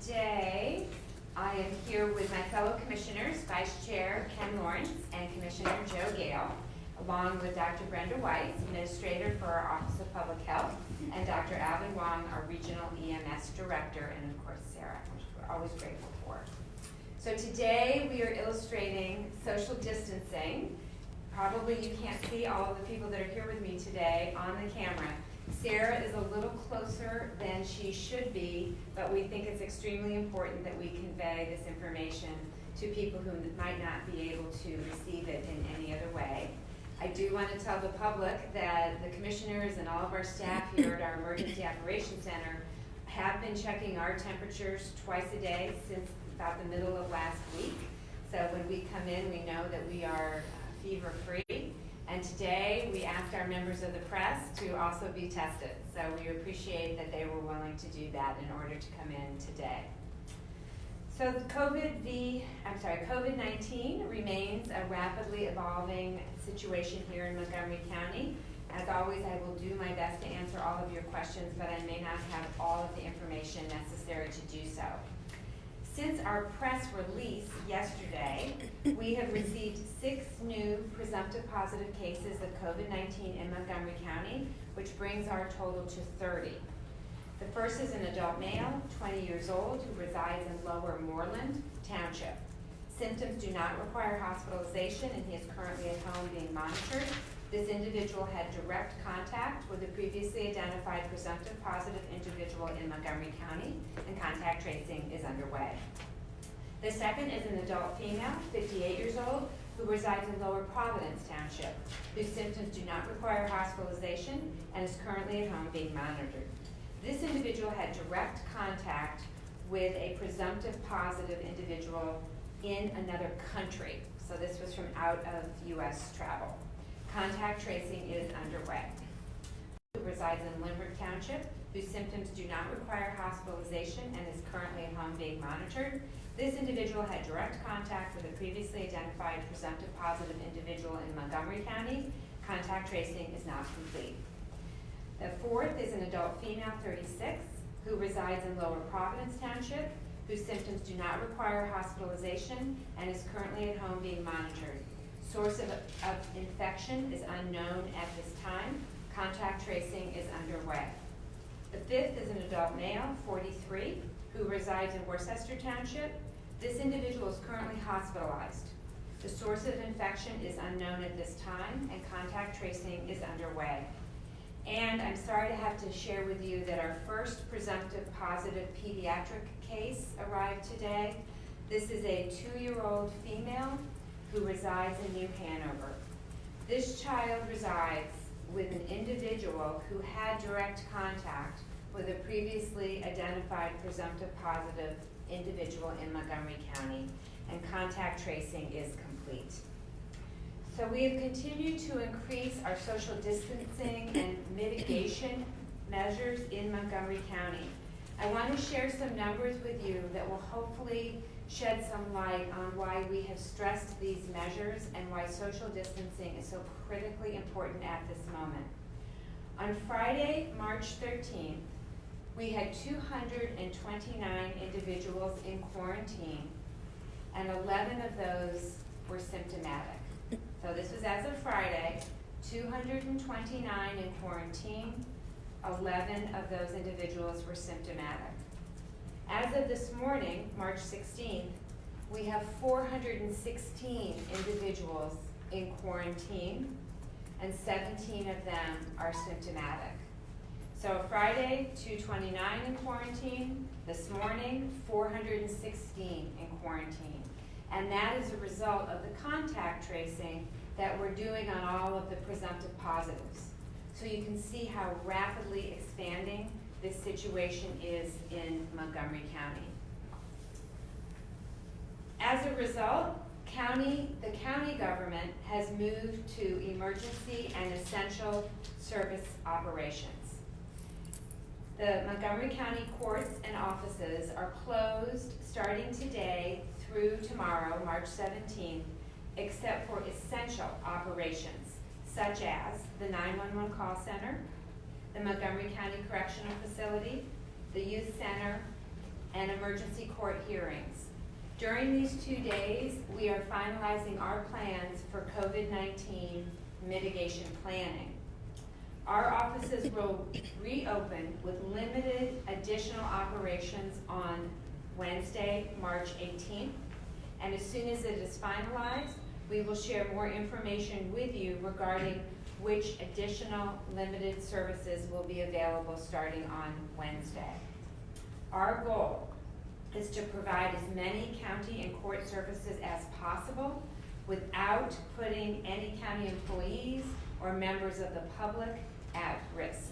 today I am here with my fellow commissioners, Vice Chair Ken Lawrence and Commissioner Joe Gale, along with Dr. Brenda Weiss, Administrator for our Office of Public Health, and Dr. Alvin Wong, our Regional EMS Director, and of course Sarah, which we're always grateful for. So today we are illustrating social distancing. Probably you can't see all of the people that are here with me today on the camera. Sarah is a little closer than she should be, but we think it's extremely important that we convey this information to people who might not be able to receive it in any other way. I do want to tell the public that the commissioners and all of our staff here at our Emergency Operations Center have been checking our temperatures twice a day since about the middle of last week. So when we come in, we know that we are fever-free. And today, we asked our members of the press to also be tested. So we appreciate that they were willing to do that in order to come in today. So the COVID-19 remains a rapidly evolving situation here in Montgomery County. As always, I will do my best to answer all of your questions, but I may not have all of the information necessary to do so. Since our press release yesterday, we have received 6 new presumptive positive cases of COVID-19 in Montgomery County, which brings our total to 30. The first is an adult male, 20 years old, who resides in Lower Moreland Township. Symptoms do not require hospitalization, and he is currently at home being monitored. This individual had direct contact with a previously identified presumptive positive individual in Montgomery County, and contact tracing is underway. The second is an adult female, 58 years old, who resides in Lower Providence Township, whose symptoms do not require hospitalization and is currently at home being monitored. This individual had direct contact with a presumptive positive individual in another country. So this was from out of U.S. travel. Contact tracing is underway. Who resides in Limerick Township, whose symptoms do not require hospitalization and is currently at home being monitored. This individual had direct contact with a previously identified presumptive positive individual in Montgomery County. Contact tracing is not complete. The fourth is an adult female, 36, who resides in Lower Providence Township, whose symptoms do not require hospitalization and is currently at home being monitored. Source of infection is unknown at this time. Contact tracing is underway. The fifth is an adult male, 43, who resides in Worcester Township. This individual is currently hospitalized. The source of infection is unknown at this time, and contact tracing is underway. And I'm sorry to have to share with you that our first presumptive positive pediatric case arrived today. This is a 2-year-old female who resides in New Hanover. This child resides with an individual who had direct contact with a previously identified presumptive positive individual in Montgomery County, and contact tracing is complete. So we have continued to increase our social distancing and mitigation measures in Montgomery County. I want to share some numbers with you that will hopefully shed some light on why we have stressed these measures and why social distancing is so critically important at this moment. On Friday, March 13th, we had 229 individuals in quarantine, and 11 of those were symptomatic. So this was as of Friday, 229 in quarantine, 11 of those individuals were symptomatic. As of this morning, March 16th, we have 416 individuals in quarantine, and 17 of them are symptomatic. So Friday, 229 in quarantine. This morning, 416 in quarantine. And that is a result of the contact tracing that we're doing on all of the presumptive positives. So you can see how rapidly expanding this situation is in Montgomery County. As a result, the county government has moved to emergency and essential service operations. The Montgomery County courts and offices are closed starting today through tomorrow, March 17th, except for essential operations, such as the 911 call center, the Montgomery County Correctional Facility, the Youth Center, and emergency court hearings. During these 2 days, we are finalizing our plans for COVID-19 mitigation planning. Our offices will reopen with limited additional operations on Wednesday, March 18th. And as soon as it is finalized, we will share more information with you regarding which additional limited services will be available starting on Wednesday. Our goal is to provide as many county and court services as possible without putting any county employees or members of the public at risk.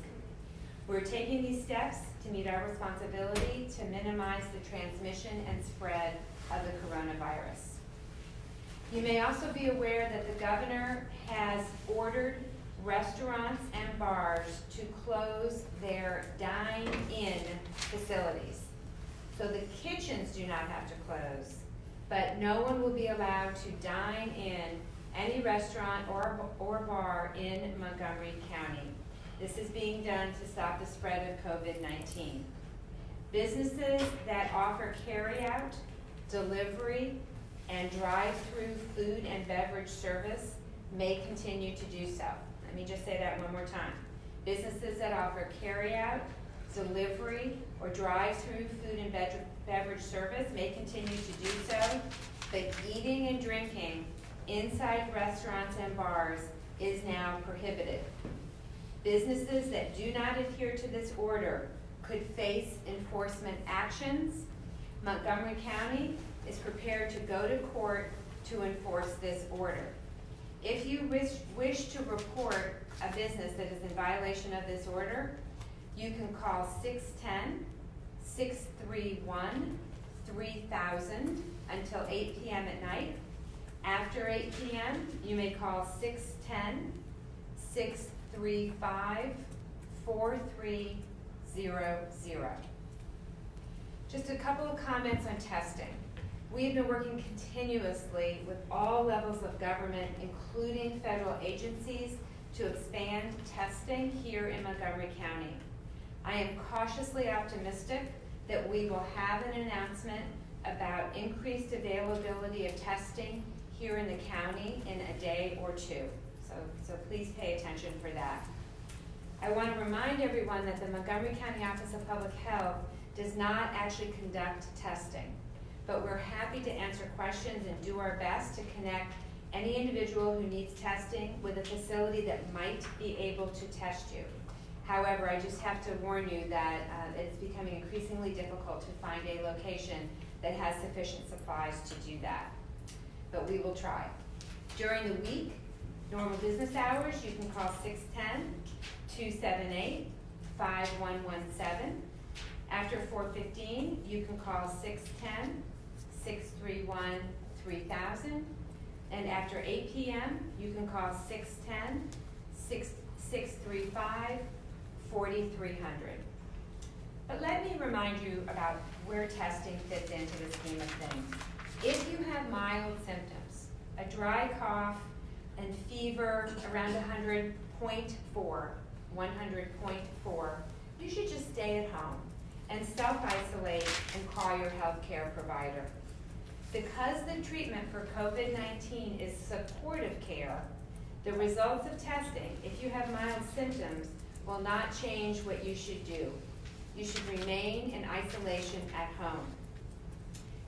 We're taking these steps to meet our responsibility to minimize the transmission and spread of the coronavirus. You may also be aware that the governor has ordered restaurants and bars to close their dine-in facilities. So the kitchens do not have to close, but no one will be allowed to dine in any restaurant or bar in Montgomery County. This is being done to stop the spread of COVID-19. Businesses that offer carry-out, delivery, and drive-through food and beverage service may continue to do so. Let me just say that one more time. Businesses that offer carry-out, delivery, or drive-through food and beverage service may continue to do so, but eating and drinking inside restaurants and bars is now prohibited. Businesses that do not adhere to this order could face enforcement actions. Montgomery County is prepared to go to court to enforce this order. If you wish to report a business that is in violation of this order, you can call 610-631-3000 until 8 p.m. at night. After 8 p.m., you may call 610-635-4300. Just a couple of comments on testing. We have been working continuously with all levels of government, including federal agencies, to expand testing here in Montgomery County. I am cautiously optimistic that we will have an announcement about increased availability of testing here in the county in a day or two. So please pay attention for that. I want to remind everyone that the Montgomery County Office of Public Health does not actually conduct testing, but we're happy to answer questions and do our best to connect any individual who needs testing with a facility that might be able to test you. However, I just have to warn you that it's becoming increasingly difficult to find a location that has sufficient supplies to do that. But we will try. During the week, normal business hours, you can call 610-278-5117. After 4:15, you can call 610-631-3000. And after 8 p.m., you can call 610-635-4300. But let me remind you about where testing fits into the scheme of things. If you have mild symptoms, a dry cough and fever around 100.4, you should just stay at home and self-isolate and call your healthcare provider. Because the treatment for COVID-19 is supportive care, the results of testing, if you have mild symptoms, will not change what you should do. You should remain in isolation at home.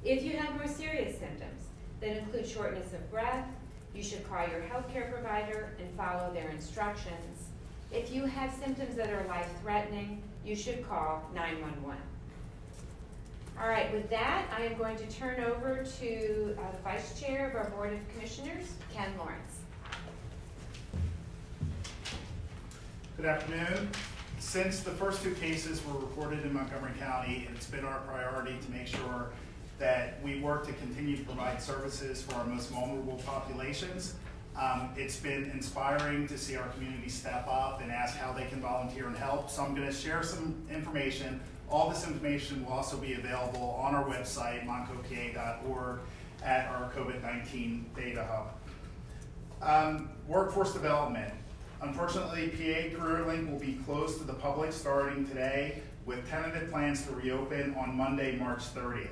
If you have more serious symptoms that include shortness of breath, you should call your healthcare provider and follow their instructions. If you have symptoms that are life-threatening, you should call 911. All right, with that, I am going to turn over to the Vice Chair of our Board of Commissioners, Ken Lawrence. Good afternoon. Since the first two cases were reported in Montgomery County, it's been our priority to make sure that we work to continue to provide services for our most vulnerable populations. It's been inspiring to see our community step up and ask how they can volunteer and help. So I'm going to share some information. All this information will also be available on our website, montcopa.org, at our COVID-19 Data Hub. Workforce development. Unfortunately, PA CareerLink will be closed to the public starting today with tentative plans to reopen on Monday, March 30th.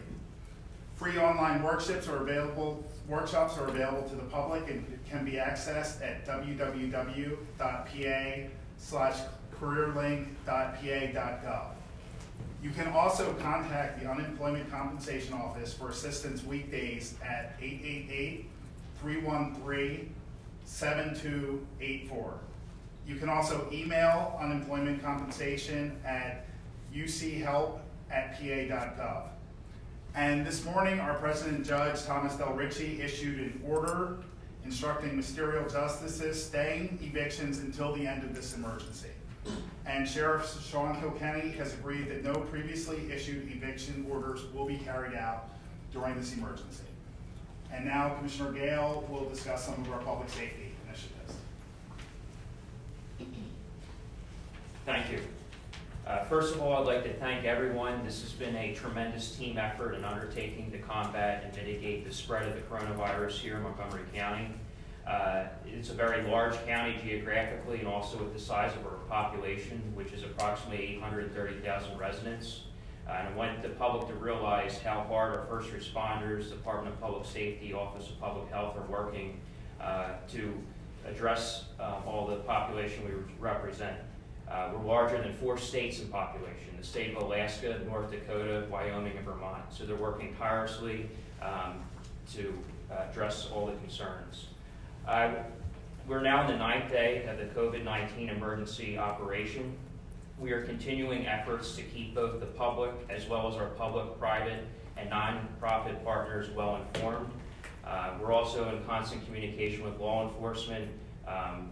Free online workshops are available to the public and can be accessed at www.pa/careerlink.pa.gov. You can also contact the Unemployment Compensation Office for assistance weekdays at 888-313-7284. You can also email unemployment compensation at uchelp@pa.gov. And this morning, our President Judge Thomas Del Ricci issued an order instructing ministerial justices staying evictions until the end of this emergency. And Sheriff Sean Kilkenny has agreed that no previously issued eviction orders will be carried out during this emergency. And now Commissioner Gale will discuss some of our public safety initiatives. Thank you. First of all, I'd like to thank everyone. This has been a tremendous team effort in undertaking to combat and mitigate the spread of the coronavirus here in Montgomery County. It's a very large county geographically and also with the size of our population, which is approximately 830,000 residents. And I want the public to realize how hard our first responders, Department of Public Safety, Office of Public Health are working to address all the population we represent. We're larger than 4 states in population, the state of Alaska, North Dakota, Wyoming, and Vermont. So they're working tirelessly to address all the concerns. We're now in the 9th day of the COVID-19 emergency operation. We are continuing efforts to keep both the public as well as our public, private, and nonprofit partners well informed. We're also in constant communication with law enforcement,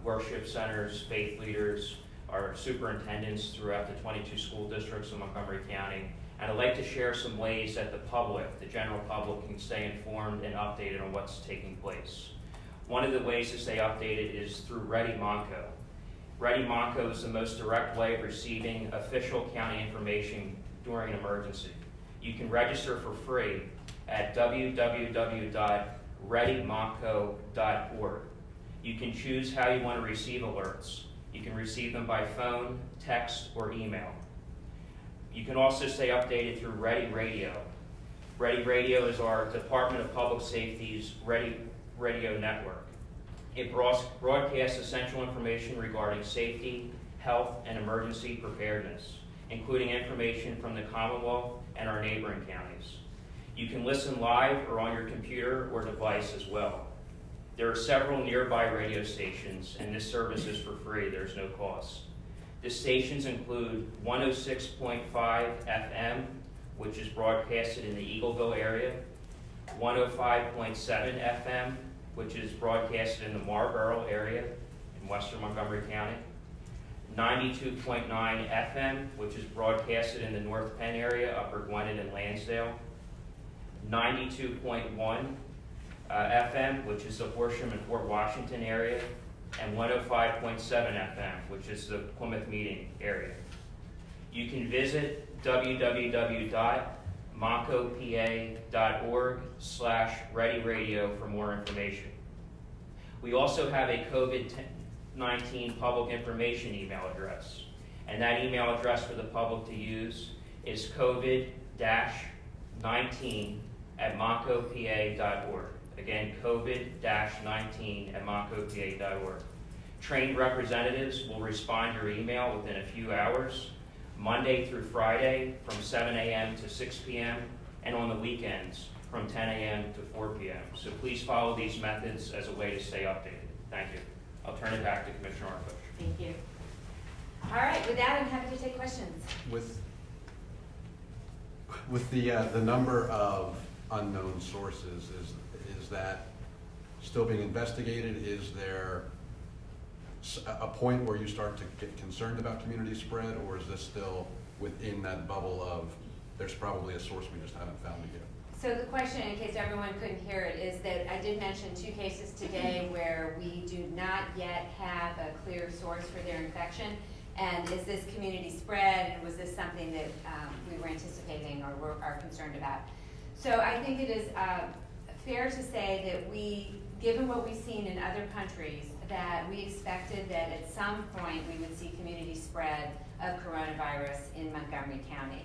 worship centers, faith leaders, our superintendents throughout the 22 school districts in Montgomery County. And I'd like to share some ways that the public, the general public, can stay informed and updated on what's taking place. One of the ways to stay updated is through Ready Monco. Ready Monco is the most direct way of receiving official county information during an emergency. You can register for free at www.readymonco.org. You can choose how you want to receive alerts. You can receive them by phone, text, or email. You can also stay updated through Ready Radio. Ready Radio is our Department of Public Safety's Ready Radio network. It broadcasts essential information regarding safety, health, and emergency preparedness, including information from the Commonwealth and our neighboring counties. You can listen live or on your computer or device as well. There are several nearby radio stations, and this service is for free. There's no cost. The stations include 106.5 FM, which is broadcasted in the Eagleville area, 105.7 FM, which is broadcasted in the Marlboro area in western Montgomery County, 92.9 FM, which is broadcasted in the North Penn area, Upper Gwinnett and Lansdale, 92.1 FM, which is the Horsham and Fort Washington area, and 105.7 FM, which is the Plymouth Meeting area. You can visit www.moncopa.org/readyradio for more information. We also have a COVID-19 public information email address, and that email address for the public to use is COVID-19@moncopa.org. Again, COVID-19@moncopa.org. Trained representatives will respond to your email within a few hours, Monday through Friday from 7 a.m. to 6 p.m., and on the weekends from 10 a.m. to 4 p.m. So please follow these methods as a way to stay updated. Thank you. I'll turn it back to Commissioner Arbush. Thank you. All right, with that, I'm happy to take questions. With the number of unknown sources, is that still being investigated? Is there a point where you start to get concerned about community spread, or is this still within that bubble of there's probably a source we just haven't found it yet? So the question, in case everyone couldn't hear it, is that I did mention 2 cases today where we do not yet have a clear source for their infection. And is this community spread, and was this something that we were anticipating or are concerned about? So I think it is fair to say that given what we've seen in other countries, that we expected that at some point we would see community spread of coronavirus in Montgomery County.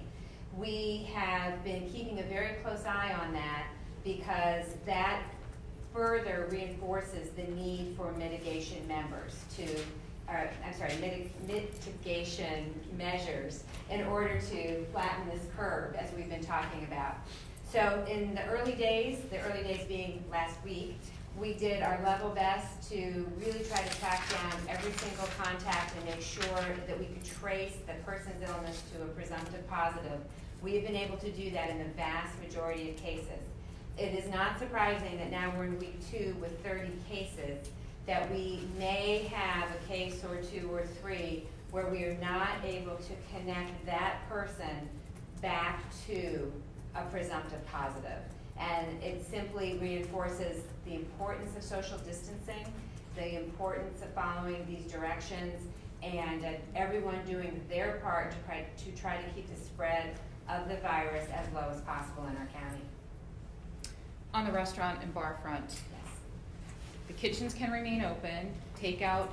We have been keeping a very close eye on that because that further reinforces the need for mitigation mitigation measures in order to flatten this curve as we've been talking about. So in the early days being last week, we did our level best to really try to track down every single contact and make sure that we could trace the person's illness to a presumptive positive. We have been able to do that in the vast majority of cases. It is not surprising that now we're in week 2 with 30 cases, that we may have a case or 2 or 3 where we are not able to connect that person back to a presumptive positive. And it simply reinforces the importance of social distancing, the importance of following these directions, and everyone doing their part to try to keep the spread of the virus as low as possible in our county. On the restaurant and bar front, Yes. the kitchens can remain open, takeout,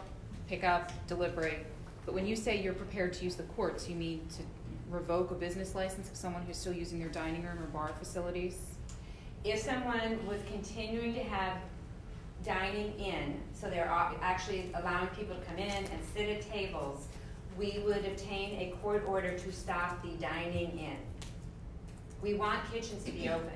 pickup, delivery, but when you say you're prepared to use the courts, you mean to revoke a business license of someone who's still using their dining room or bar facilities? If someone was continuing to have dining in, so they're actually allowing people to come in and sit at tables, we would obtain a court order to stop the dining in. We want kitchens to be open.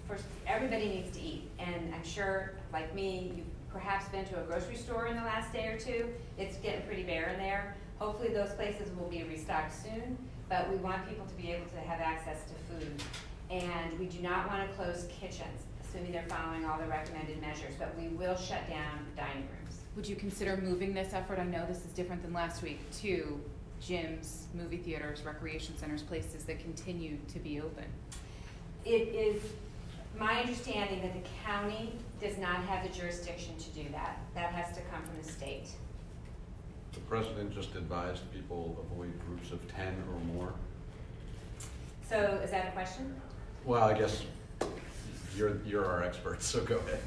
First, everybody needs to eat, and I'm sure, like me, you've perhaps been to a grocery store in the last day or 2. It's getting pretty bare in there. Hopefully those places will be restocked soon, but we want people to be able to have access to food. And we do not want to close kitchens, assuming they're following all the recommended measures, but we will shut down dining rooms. Would you consider moving this effort, I know this is different than last week, to gyms, movie theaters, recreation centers, places that continue to be open? It is my understanding that the county does not have the jurisdiction to do that. That has to come from the state. The president just advised people avoid groups of 10 or more. So is that a question? Well, I guess you're our expert, so go ahead.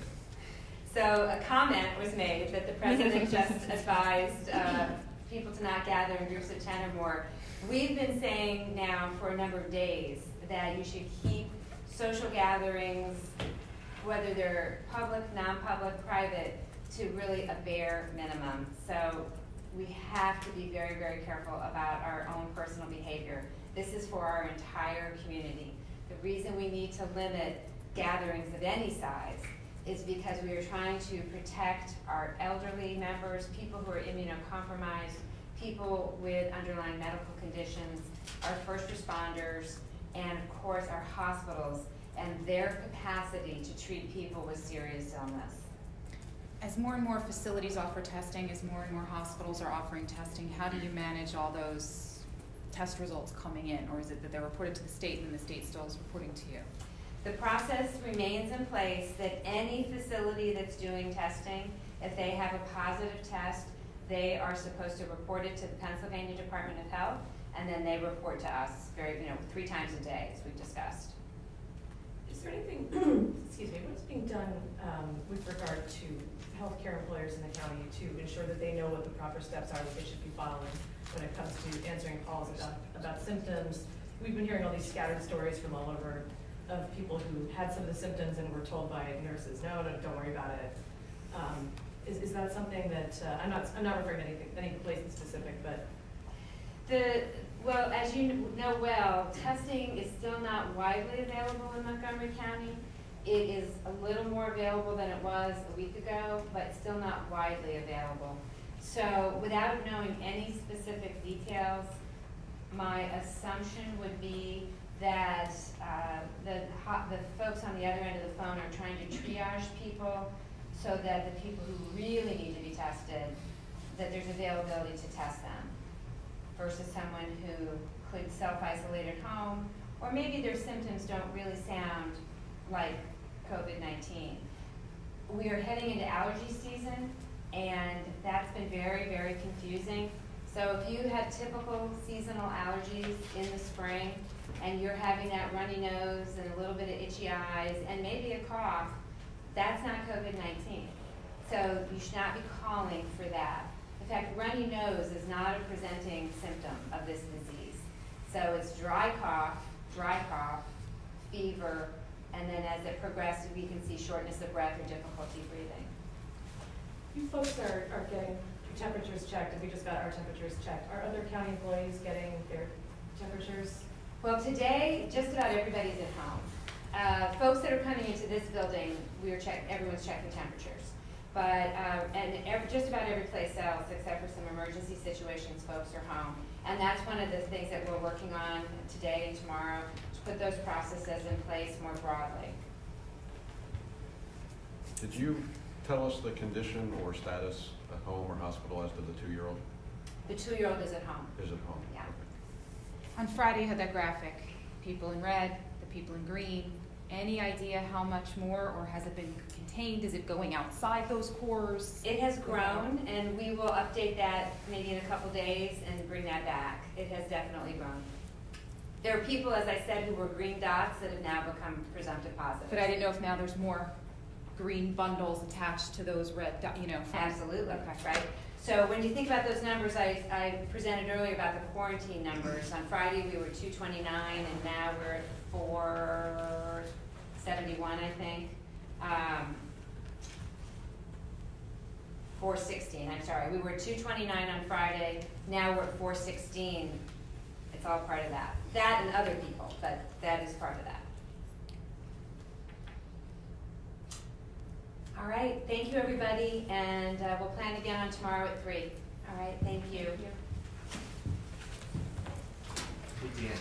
So a comment was made that the president just advised people to not gather in groups of 10 or more. We've been saying now for a number of days that you should keep social gatherings, whether they're public, non-public, private, to really a bare minimum. So we have to be very, very careful about our own personal behavior. This is for our entire community. The reason we need to limit gatherings of any size is because we are trying to protect our elderly members, people who are immunocompromised, people with underlying medical conditions, our first responders, and of course our hospitals and their capacity to treat people with serious illness. As more and more facilities offer testing, as more and more hospitals are offering testing, how do you manage all those test results coming in? Or is it that they're reported to the state and then the state still is reporting to you? The process remains in place that any facility that's doing testing, if they have a positive test, they are supposed to report it to the Pennsylvania Department of Health, and then they report to us 3 times a day, as we've discussed. Is there anything, excuse me, what is being done with regard to healthcare employers in the county to ensure that they know what the proper steps are that they should be following when it comes to answering calls about symptoms? We've been hearing all these scattered stories from all over of people who had some of the symptoms and were told by nurses, no, don't worry about it. Is that something that, I'm not referring to any place in specific, but. Well, as you know well, testing is still not widely available in Montgomery County. It is a little more available than it was a week ago, but still not widely available. So without knowing any specific details, my assumption would be that the folks on the other end of the phone are trying to triage people so that the people who really need to be tested, that there's availability to test them, versus someone who could self-isolate at home, or maybe their symptoms don't really sound like COVID-19. We are heading into allergy season, and that's been very, very confusing. So if you have typical seasonal allergies in the spring, and you're having that runny nose and a little bit of itchy eyes, and maybe a cough, that's not COVID-19. So you should not be calling for that. In fact, runny nose is not a presenting symptom of this disease. So it's dry cough, fever, and then as it progresses, we can see shortness of breath or difficulty breathing. You folks are getting your temperatures checked, and we just got our temperatures checked. Are other county employees getting their temperatures? Well, today, just about everybody's at home. Folks that are coming into this building, everyone's checking temperatures. But, just about every place else, except for some emergency situations, folks are home. And that's one of the things that we're working on today and tomorrow, to put those processes in place more broadly. Did you tell us the condition or status at home or hospital as to the 2-year-old? The 2-year-old is at home. Is at home? Yeah. Okay. On Friday, you had that graphic, people in red, the people in green. Any idea how much more, or has it been contained? Is it going outside those cores? It has grown, and we will update that maybe in a couple days and bring that back. It has definitely grown. There are people, as I said, who were green dots that have now become presumptive positive. But I didn't know if now there's more green bundles attached to those red, Absolutely, Okay. right? So when you think about those numbers, I presented earlier about the quarantine numbers. On Friday, we were 229, and now we're at 471, I think. 416, I'm sorry. We were 229 on Friday, now we're at 416. It's all part of that. That and other people, but that is part of that. All right, thank you, everybody, and we'll plan again on tomorrow at 3. All right, thank you. Good, Dan.